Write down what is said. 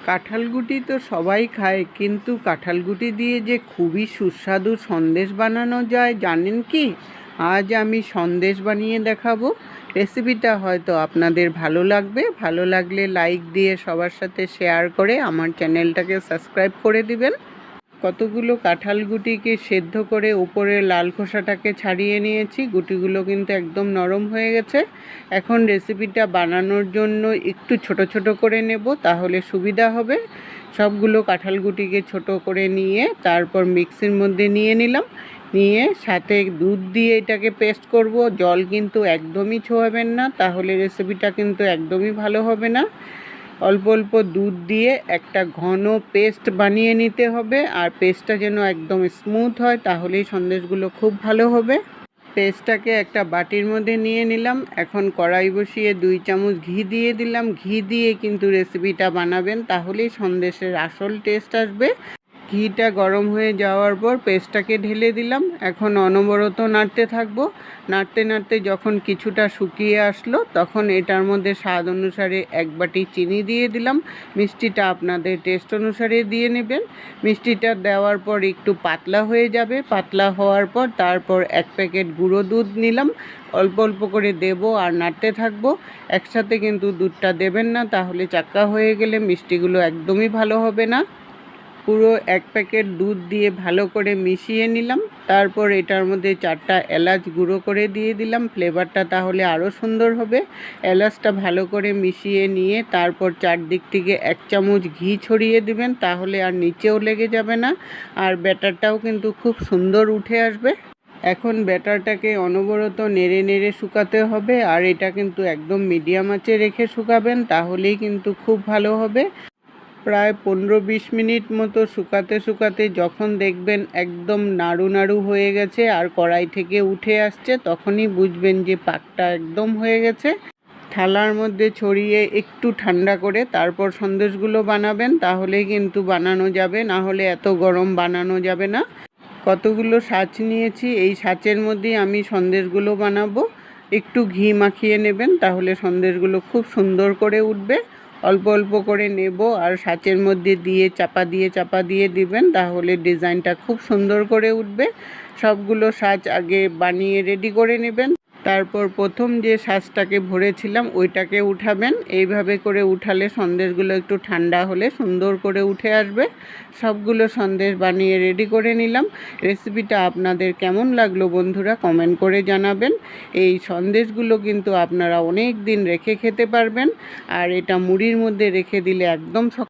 কাঁঠালগুটি তো সবাই খায়, কিন্তু কাঁঠালগুটি দিয়ে যে খুবই সুস্বাদু সন্দেশ বানানো যায় জানেন কি? আজ আমি সন্দেশ বানিয়ে দেখাবো। রেসিপিটা হয়তো আপনাদের ভালো লাগবে। ভালো লাগলে লাইক দিয়ে সবার সাথে শেয়ার করে আমার চ্যানেলটাকে সাবস্ক্রাইব করে দিবেন। কতগুলো কাঁঠাল গুটিকে সেদ্ধ করে উপরে লাল খোসাটাকে ছাড়িয়ে নিয়েছি। গুটিগুলো কিন্তু একদম নরম হয়ে গেছে। এখন রেসিপিটা বানানোর জন্য একটু ছোট ছোট করে নেব, তাহলে সুবিধা হবে। সবগুলো কাঁঠাল গুটিকে ছোট করে নিয়ে তারপর মিক্সির মধ্যে নিয়ে নিলাম। নিয়ে সাথে দুধ দিয়ে এটাকে পেস্ট করব। জল কিন্তু একদমই ছোঁয়াবেন না, তাহলে রেসিপিটা কিন্তু একদমই ভালো হবে না। অল্প অল্প দুধ দিয়ে একটা ঘন পেস্ট বানিয়ে নিতে হবে, আর পেস্টটা যেন একদম স্মুথ হয়, তাহলেই সন্দেশগুলো খুব ভালো হবে। পেস্টটাকে একটা বাটির মধ্যে নিয়ে নিলাম। এখন কড়াই বসিয়ে 2 চামচ ঘি দিয়ে দিলাম। ঘি দিয়ে কিন্তু রেসিপিটা বানাবেন, তাহলেই সন্দেশের আসল টেস্ট আসবে। ঘিটা গরম হয়ে যাওয়ার পর পেস্টটাকে ঢেলে দিলাম। এখন অনবরত নাড়তে থাকবো। নাড়তে নাড়তে যখন কিছুটা শুকিয়ে আসলো, তখন এটার মধ্যে স্বাদ অনুসারে 1 বাটি চিনি দিয়ে দিলাম। মিষ্টিটা আপনাদের টেস্ট অনুসারে দিয়ে নেবেন। মিষ্টিটা দেওয়ার পর একটু পাতলা হয়ে যাবে। পাতলা হওয়ার পর তারপর 1 প্যাকেট গুঁড়ো দুধ নিলাম। অল্প অল্প করে দেব আর নাড়তে থাকবো। একসাথে কিন্তু দুধটা দেবেন না, তাহলে চাক্কা হয়ে গেলে মিষ্টিগুলো একদমই ভালো হবে না। পুরো 1 প্যাকেট দুধ দিয়ে ভালো করে মিশিয়ে নিলাম। তারপর এটার মধ্যে 4টা এলাচ গুঁড়ো করে দিয়ে দিলাম। ফ্লেভারটা তাহলে আরও সুন্দর হবে। এলাচটা ভালো করে মিশিয়ে নিয়ে তারপর চারদিক থেকে 1 চামচ ঘি ছড়িয়ে দিবেন, তাহলে আর নিচেও লেগে যাবে না, আর ব্যাটারটাও কিন্তু খুব সুন্দর উঠে আসবে। এখন ব্যাটারটাকে অনবরত নেড়ে নেড়ে শুকাতে হবে, আর এটা কিন্তু একদম মিডিয়াম আঁচে রেখে শুকাবেন, তাহলেই কিন্তু খুব ভালো হবে। প্রায় 15-20 মিনিট মতো শুকাতে শুকাতে যখন দেখবেন একদম নাড়ু নাড়ু হয়ে গেছে আর কড়াই থেকে উঠে আসছে, তখনই বুঝবেন যে পাকটা একদম হয়ে গেছে। থালার মধ্যে ছড়িয়ে একটু ঠান্ডা করে তারপর সন্দেশগুলো বানাবেন, তাহলেই কিন্তু বানানো যাবে, না হলে এত গরম বানানো যাবে না। কতগুলো ছাঁচ নিয়েছি, এই ছাঁচের মধ্যেই আমি সন্দেশগুলো বানাবো। একটু ঘি মাখিয়ে নেবেন, তাহলে সন্দেশগুলো খুব সুন্দর করে উঠবে। অল্প অল্প করে নেব আর ছাঁচের মধ্যে দিয়ে চাপা দিয়ে দিবেন, তাহলে ডিজাইনটা খুব সুন্দর করে উঠবে। সবগুলো ছাঁচ আগে বানিয়ে রেডি করে নেবেন। তারপর প্রথম যে ছাঁচটাকে ভরেছিলাম ওইটাকে উঠাবেন। এইভাবে করে উঠালে সন্দেশগুলো একটু ঠান্ডা হলে সুন্দর করে উঠে আসবে। সবগুলো সন্দেশ বানিয়ে রেডি করে নিলাম। রেসিপিটা আপনাদের কেমন লাগলো বন্ধুরা, কমেন্ট করে জানাবেন। এই সন্দেশগুলো কিন্তু আপনারা অনেক দিন রেখে খেতে পারবেন, আর এটা মুড়ির মধ্যে রেখে দিলে একদম